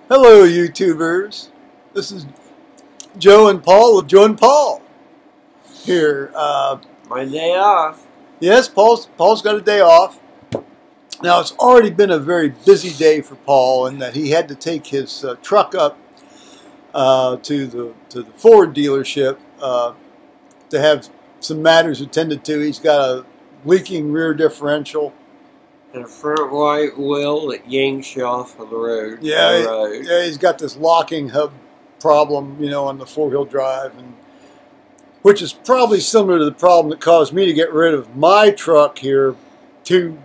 Hello, YouTubers. This is Joe and Paul of Joe and Paul here. My day off. Yes, Paul's got a day off. Now, it's already been a very busy day for Paul in that he had to take his truck up to the Ford dealership to have some matters attended to. He's got a leaking rear differential. And a front right wheel that yanks you off of the road. Yeah, he's got this locking hub problem, on the four-wheel drive, which is probably similar to the problem that caused me to get rid of my truck here two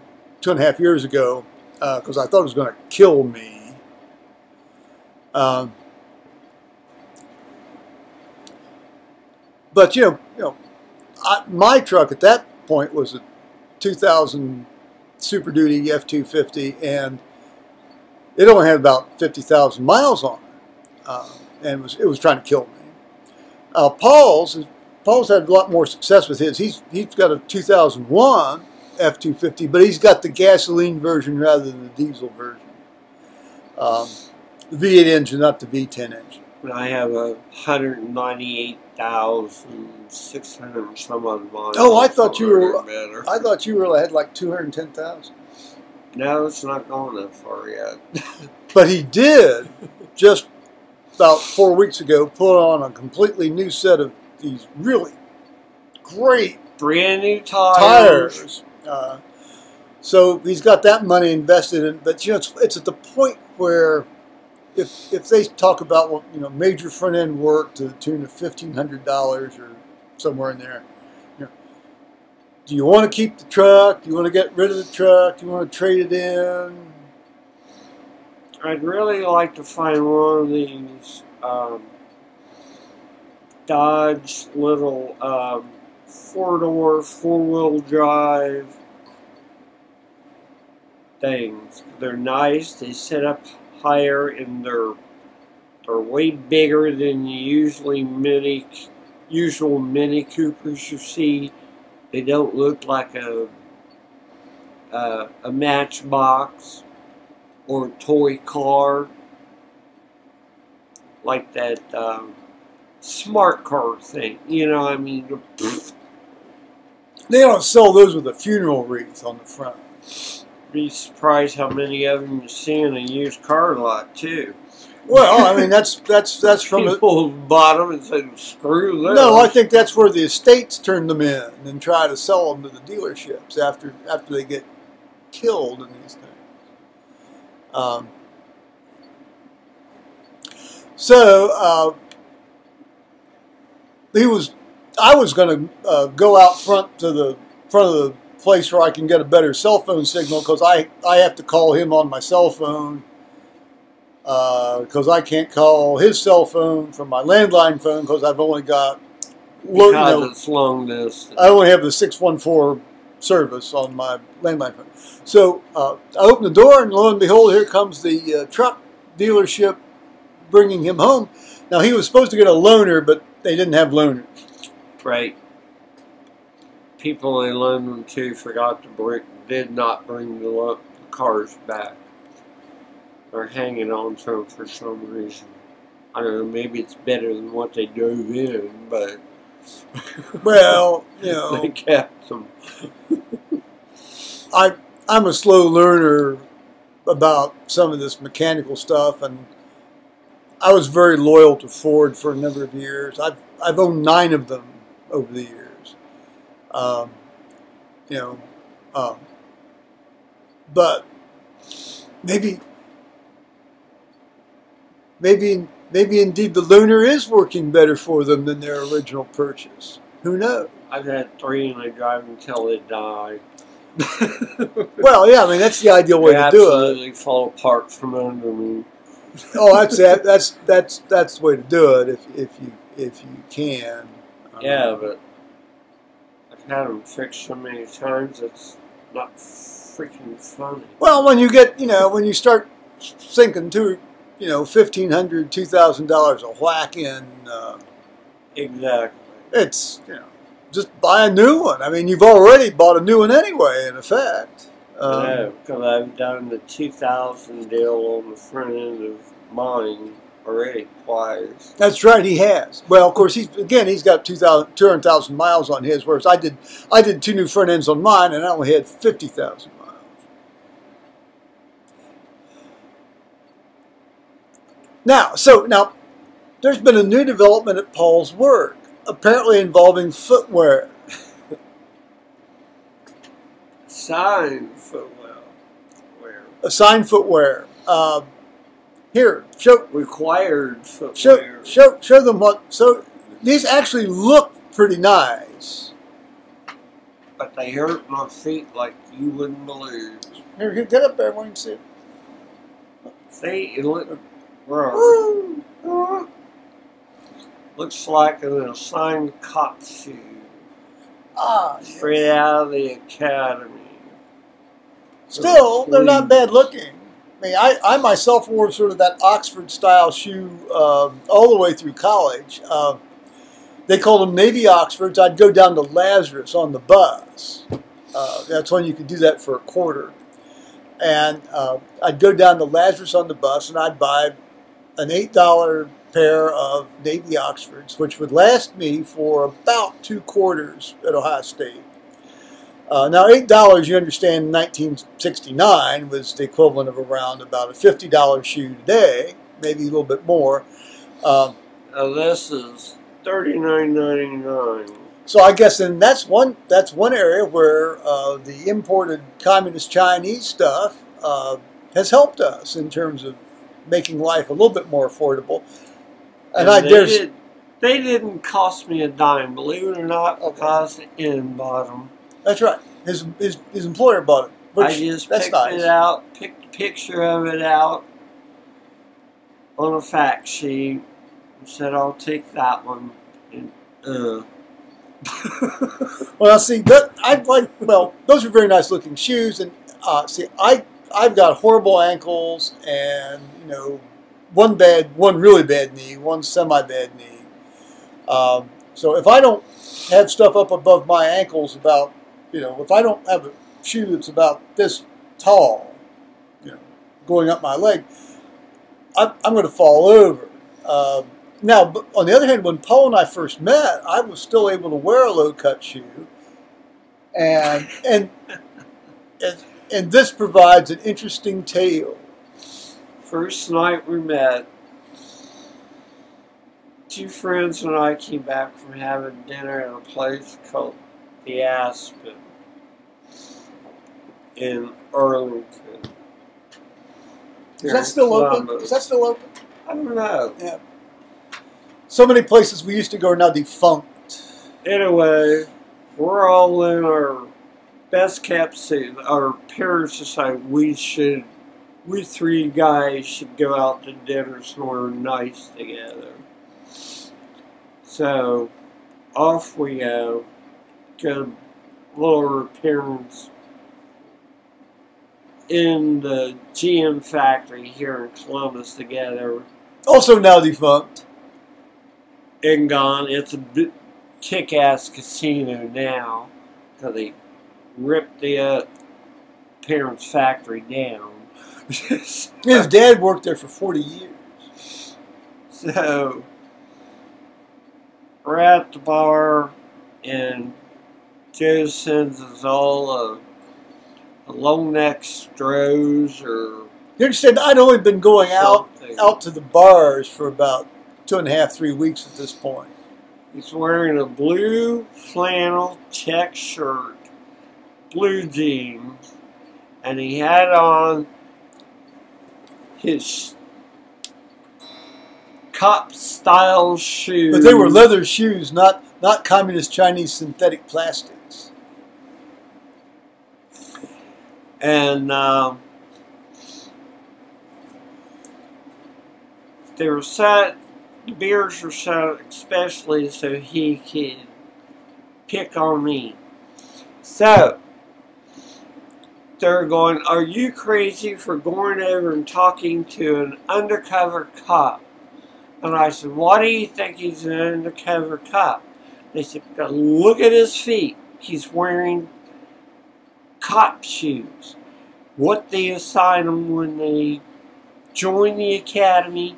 and a half years ago because I thought it was going to kill me. But my truck at that point was a 2000 Super Duty F250, and it only had about 50,000 miles on it, and it was trying to kill me. Paul's had a lot more success with his. He's got a 2001 F250, but he's got the gasoline version rather than the diesel version. The V8 engine, not the V10 engine. I have a 198,600 and some odd miles. Oh, I thought you had like 210,000. No, it's not going that far yet. But he did just about 4 weeks ago put on a completely new set of these really great Brand new tires. So he's got that money invested in. But it's at the point where if they talk about major front end work to the tune of $1,500 or somewhere in there, do you want to keep the truck? Do you want to get rid of the truck? Do you want to trade it in? I'd really like to find one of these Dodge little four-door, four-wheel drive things. They're nice. They set up higher, and they're way bigger than the usual Mini Coopers you see. They don't look like a Matchbox or a toy car like that smart car thing. I mean, They don't sell those with a funeral wreath on the front. be surprised how many of them you see in a used car lot too. Well, I mean that's from people bought them and said, "Screw this." No, I think that's where the estates turn them in and try to sell them to the dealerships after they get killed in these things. I was going to go out front of the place where I can get a better cell phone signal because I have to call him on my cell phone because I can't call his cell phone from my landline phone because I've only got it's long distance. I only have the 614 service on my landline phone. So I open the door, and lo and behold, here comes the truck dealership bringing him home. Now, he was supposed to get a loaner, but they didn't have loaners. Right. People they loaned them to did not bring the cars back. They're hanging on to them for some reason. I don't know, maybe it's better than what they drove in, but... Well, they kept them. I'm a slow learner about some of this mechanical stuff, and I was very loyal to Ford for a number of years. I've owned 9 of them over the years. But maybe indeed the loaner is working better for them than their original purchase. Who knows? I've had 3 and I drive until they die. Well, yeah, I mean that's the ideal way to do it. Absolutely fall apart from under me. Oh, that's the way to do it if you can. Yeah, but I've had them fixed so many times it's not freaking funny. Well, when you start sinking to $1,500, $2,000 a whack in. Exactly. It's just buy a new one. I mean, you've already bought a new one anyway, in effect. No, because I've done the 2000 deal on the front end of mine already twice. That's right, he has. Well, of course, he's got 200,000 miles on his, whereas I did 2 new front ends on mine, and I only had 50,000 miles. Now, there's been a new development at Paul's work, apparently involving footwear. Assigned footwear. Assigned footwear. Here, show. Required footwear. Show them what. So these actually look pretty nice. But they hurt my feet like you wouldn't believe. Here, get up there, where you can see it. See, it looks like an assigned cop shoe. Straight out of the academy. Still, they're not bad looking. I mean, I myself wore sort of that Oxford-style shoe all the way through college. They called them Navy Oxfords. I'd go down to Lazarus on the bus. That's when you could do that for $0.25. And I'd go down to Lazarus on the bus, and I'd buy an $8 pair of Navy Oxfords, which would last me for about 2 quarters at Ohio State. Now, $8, you understand, in 1969 was the equivalent of around about a $50 shoe today, maybe a little bit more. Now this is $39.99. So I guess then that's one area where the imported communist Chinese stuff has helped us in terms of making life a little bit more affordable. And they didn't cost me a dime, believe it or not, because the inn bought them. That's right. His employer bought it. Which, I just that's picked nice. it out, picked a picture of it out on a fact sheet, and said, "I'll take that one." And Well, see, those are very nice looking shoes, and see, I've got horrible ankles, and one really bad knee, one semi-bad knee. So if I don't have stuff up above my ankles about, if I don't have a shoe that's about this tall, going up my leg, I'm going to fall over. Now, on the other hand, when Paul and I first met, I was still able to wear a low-cut shoe, and this provides an interesting tale. First night we met, 2 friends and I came back from having dinner at a place called the Aspen in Arlington. Is that still open? Is that still open? I don't know. Yeah. So many places we used to go are now defunct. Anyway, we're all in our best kept secret. Our parents decided we 3 guys should go out to dinner somewhere nice together. So off we go. Get a little appearance in the GM factory here in Columbus together. Also now defunct. And gone. It's a kick-ass casino now because they ripped the parents' factory down. His dad worked there for 40 years. So we're at the bar, and Joe sends us all a long neck Strohs or. You understand? I'd only been going out to the bars for about 2.5, 3 weeks at this point. He's wearing a blue flannel check shirt, blue jeans, and he had on his cop-style shoes. But they were leather shoes, not communist Chinese synthetic plastics. And they were set. The beers were set especially so he could pick on me. So they're going, "Are you crazy for going over and talking to an undercover cop?" And I said, "Why do you think he's an undercover cop?" They said, "Because look at his feet. He's wearing cop shoes." What they assign them when they join the academy,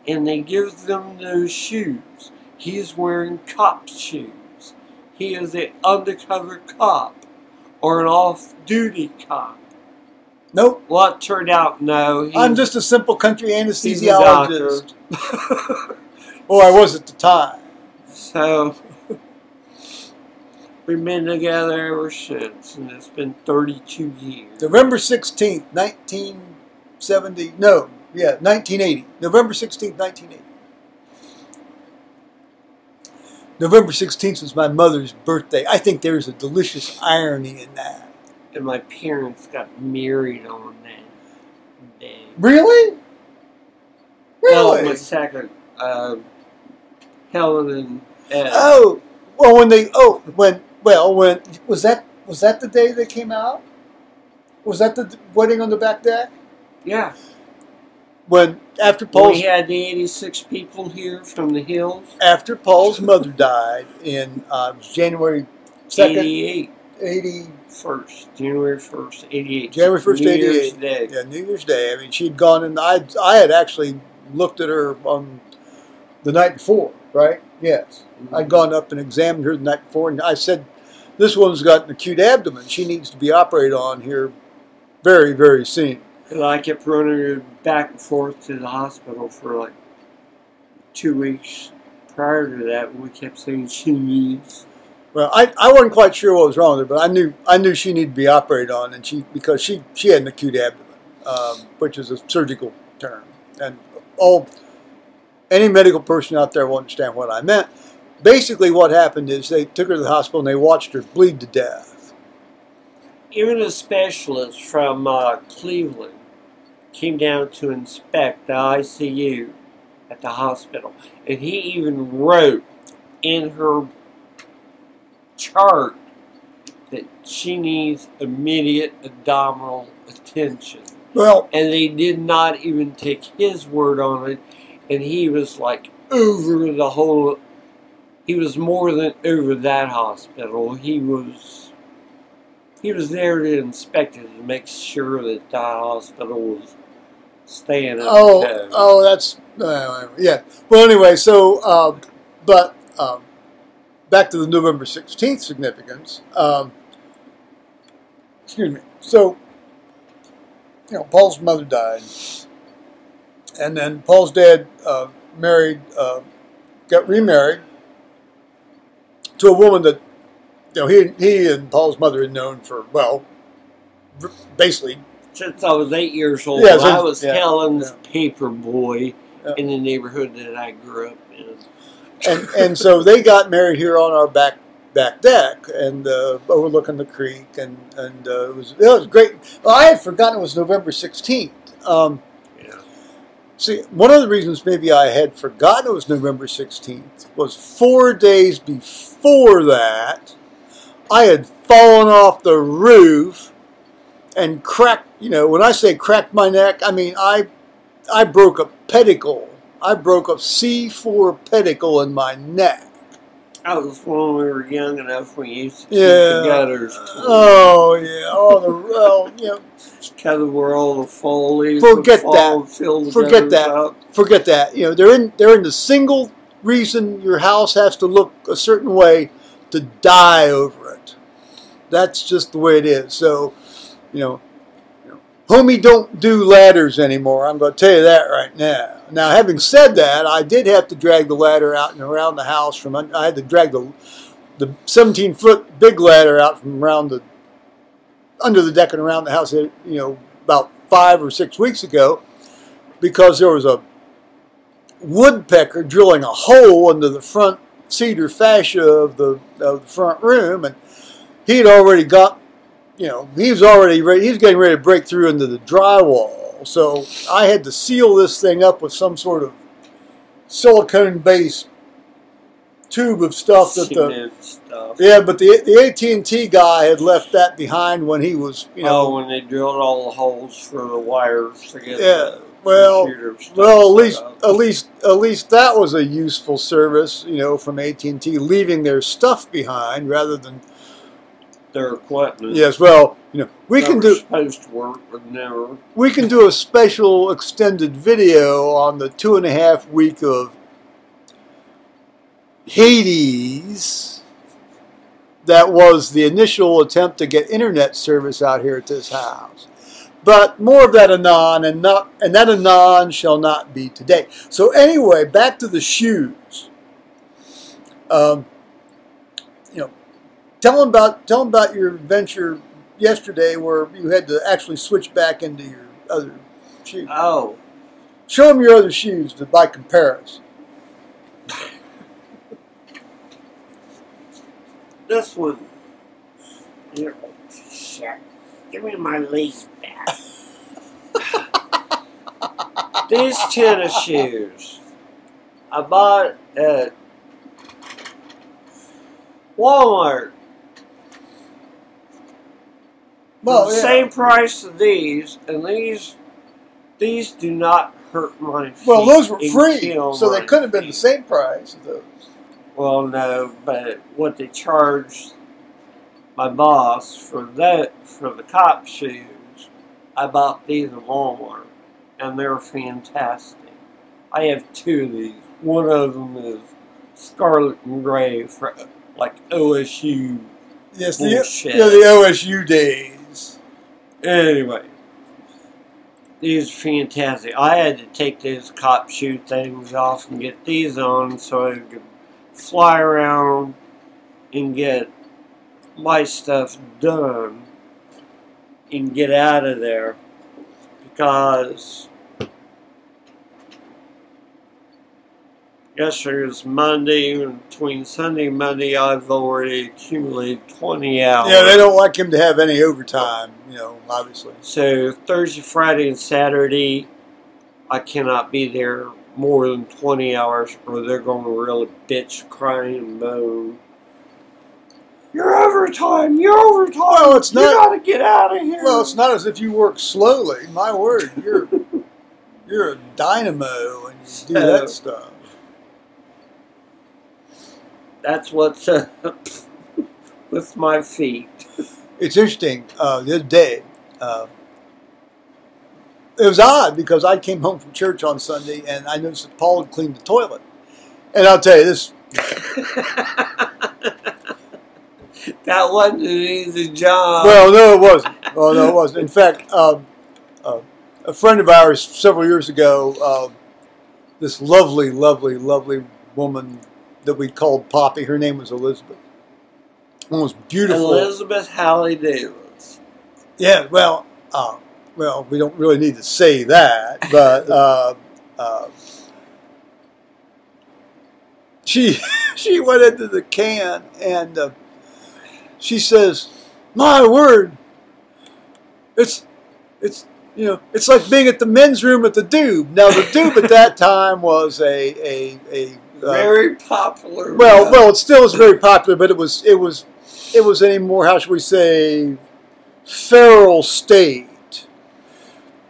and they give them those shoes. He is wearing cop shoes. He is an undercover cop or an off-duty cop. Nope. Well, it turned out no. I'm just a simple country He's a doctor. anesthesiologist. Or I was at the time. So we've been together ever since, and it's been 32 years. November 16th, 1970. No, yeah, 1980. November 16th, 1980. November 16th was my mother's birthday. I think there's a delicious irony in that. And my parents got married on that day. Really? Well, Really? my second, Helen and Ed. Oh, well, when was that the day they came out? Was that the wedding on the back deck? Yeah. When after Well, Paul's we had the 86 people here from the hills. after Paul's mother died in January 2nd, 88. 80. January 1st, 88. January 1st, New 88. Year's Day. Yeah, New Year's Day. I mean, she'd gone, and I had actually looked at her on the night before, right? Yes. Mm-hmm. I'd gone up and examined her the night before, and I said, this woman's got an acute abdomen. She needs to be operated on here very, very soon. And I kept running her back and forth to the hospital for like 2 weeks prior to that, when we kept saying she needs. Well, I wasn't quite sure what was wrong with her, but I knew she needed to be operated on, and because she had an acute abdomen, which is a surgical term, and any medical person out there will understand what I meant. Basically, what happened is they took her to the hospital and they watched her bleed to death. Even a specialist from Cleveland came down to inspect the ICU at the hospital, and he even wrote in her chart that she needs immediate abdominal attention. Well, And they did not even take his word on it, and he was like over the whole. He was more than over that hospital. He was there to inspect it to make sure that the hospital was staying up to code. Oh, that's yeah. Well, anyway, so back to the November 16th significance. Excuse me. So, Paul's mother died, and then Paul's dad got remarried to a woman that he and Paul's mother had known for, well, basically. Since I was 8 years old, Yeah, I was Helen's paper boy in the neighborhood that I grew up in. And so they got married here on our back deck and overlooking the creek, and it was great. Well, I had forgotten it was November 16th. See, one of the reasons maybe I had forgotten it was November 16th was 4 days before that, I had fallen off the roof and cracked, when I say cracked my neck, I mean I broke a pedicle. I broke a C4 pedicle in my neck. That was when we were young enough we used to keep Yeah. the gutters clean. Oh, yeah. Kind of where all the fall leaves Forget would fall that. and fill the Forget gutters that. up. Forget that. They're in the single reason your house has to look a certain way to die over it. That's just the way it is. So, homie don't do ladders anymore. I'm going to tell you that right now. Now, having said that, I did have to drag the ladder out and around the house. I had to drag the 17-foot big ladder out from under the deck and around the house, about 5 or 6 weeks ago, because there was a woodpecker drilling a hole into the front cedar fascia of the front room, and he'd already got, he was getting ready to break through into the drywall. So I had to seal this thing up with some sort of silicone-based tube of stuff Cement stuff. Yeah, but the AT&T guy had left that behind when he was, when they drilled all the holes for the wires to get the computer stuff at least that was a useful service, from AT&T, leaving their stuff behind rather than their equipment. Yes, well, you know, we can do supposed to work, but never. We can do a special extended video on the 2.5 week of Hades. That was the initial attempt to get internet service out here at this house. But more of that anon, and that anon shall not be today. So anyway, back to the shoes. You know, tell them about your adventure yesterday, where you had to actually switch back into your other shoes. Oh, show them your other shoes by comparison. This one. Here, shit. Give me my leaf back. These tennis shoes I bought at Walmart. Well, the same price as these, and these do not hurt my feet. Well, those were free, so they couldn't have been the same price as those. Well, no, but what they charged my boss for the cop shoes, I bought these at Walmart, and they're fantastic. I have 2 of these. One of them is scarlet and gray for like OSU. Yes, bullshit. the OSU days. Anyway, these are fantastic. I had to take those cop shoe things off and get these on so I could fly around and get my stuff done and get out of there, because yesterday was Monday, and between Sunday and Monday I've already accumulated 20 hours. Yeah, they don't like him to have any overtime, you know, obviously. So Thursday, Friday, and Saturday I cannot be there more than 20 hours, or they're going to really bitch, cry, and moan. You're overtime! You're overtime! Well, it's not. You gotta get out of here! Well, it's not as if you work slowly. My word, you're a dynamo and you do that stuff. That's what's up with my feet. It's interesting. The other day, it was odd because I came home from church on Sunday and I noticed that Paul had cleaned the toilet. And I'll tell you this. That wasn't an easy job. Well, no, it wasn't. Well, no, it wasn't. In fact, a friend of ours several years ago, this lovely, lovely, lovely woman that we called Poppy, her name was Elizabeth. Almost beautiful. Elizabeth Hallie Davis. Yeah, well, we don't really need to say that, but she went into the can and she says, "My word, it's like being at the men's room at the Doob." Now the Doob at that time was a very popular. Well, it still is very popular, but it was any more, how should we say, feral state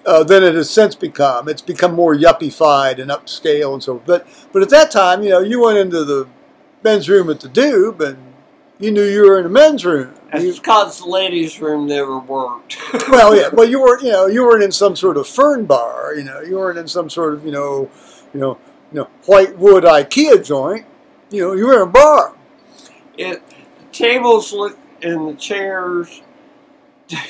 than it has since become. It's become more yuppie-fied and upscale and so forth. But at that time, you went into the men's room at the Doob and you knew you were in a men's room. That's because the ladies' room never worked. Well, yeah. Well, you weren't in some sort of fern bar. You weren't in some sort of white wood IKEA joint. You were in a bar. The tables and the chairs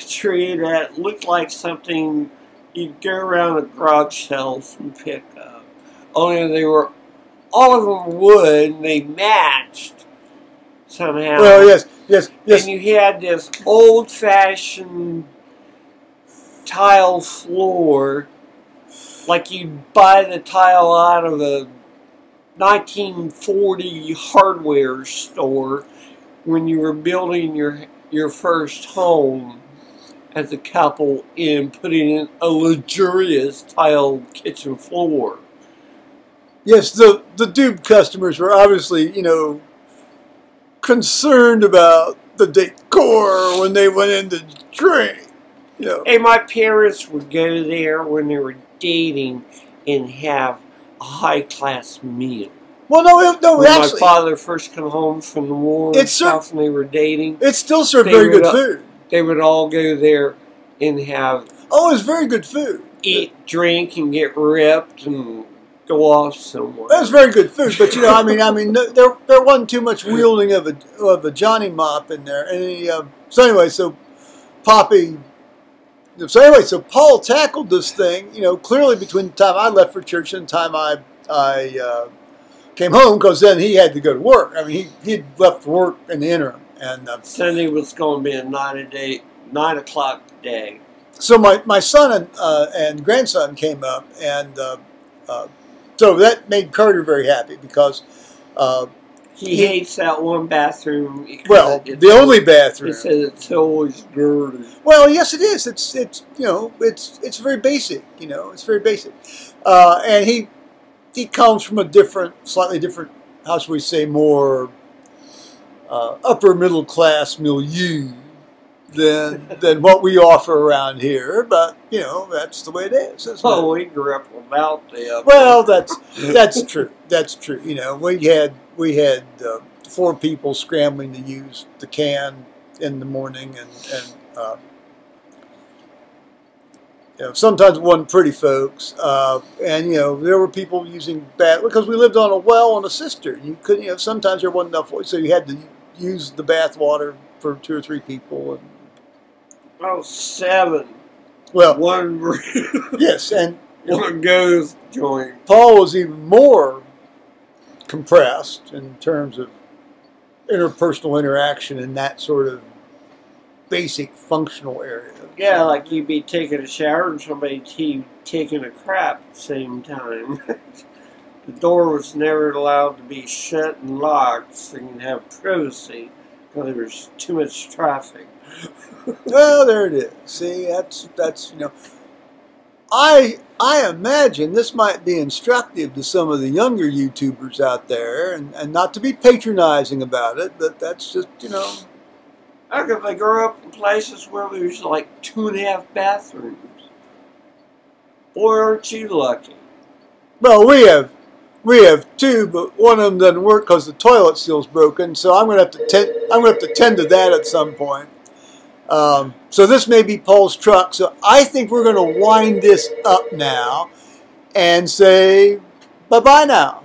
treated that looked like something you'd go around a garage sales and pick up. Only they were all of them wood and they matched somehow. Well, yes. And you had this old-fashioned tile floor, like you'd buy the tile out of a 1940 hardware store when you were building your first home as a couple and putting in a luxurious tile kitchen floor. Yes, the Doob customers were obviously, concerned about the decor when they went in to drink. Hey, my parents would go there when they were dating and have a high-class meal. Well, no, When actually, my father first come home from the war and stuff, and they were dating, it still served they very would good food. They would all go there and have Oh, it was very good food. eat, drink, and get ripped and go off somewhere. That was very good food, but you know, I mean, there wasn't too much wielding of a Johnny Mop in there. And he, so anyway, so Paul tackled this thing, you know, clearly between the time I left for church and the time I came home, because then he had to go to work. I mean, he'd left for work in the interim, and Sunday was going to be a 9 o'clock day. So my son and grandson came up, and so that made Carter very happy because he hates that one bathroom. Well, the only bathroom. He says it's always dirty. Well, yes, it is. It's you know it's very basic. You know, it's very basic, and he comes from a slightly different, how should we say, more upper middle class milieu than what we offer around here, but you know that's the way it is. We grew up without the. Well, that's true. That's true. You know, we had 4 people scrambling to use the can in the morning, and you know, sometimes it wasn't pretty folks, and you know there were people using because we lived on a well and a cistern. You couldn't, you know, sometimes there wasn't enough, so you had to use the bath water for 2 or 3 people. And, 7. Well, one. Yes, and one goes joint. Paul was even more compressed in terms of interpersonal interaction in that sort of basic functional area. Yeah, like you'd be taking a shower and somebody taking a crap at the same time. The door was never allowed to be shut and locked so you can have privacy because there was too much traffic. Well, there it is. See, that's you know, I imagine this might be instructive to some of the younger YouTubers out there, and not to be patronizing about it, but that's just, you know. How could they grow up in places where there's like 2.5 bathrooms? Boy, aren't you lucky? Well, we have 2, but one of them doesn't work because the toilet seal's broken. So I'm going to have to tend to that at some point. So this may be Paul's truck. So I think we're going to wind this up now and say bye-bye now.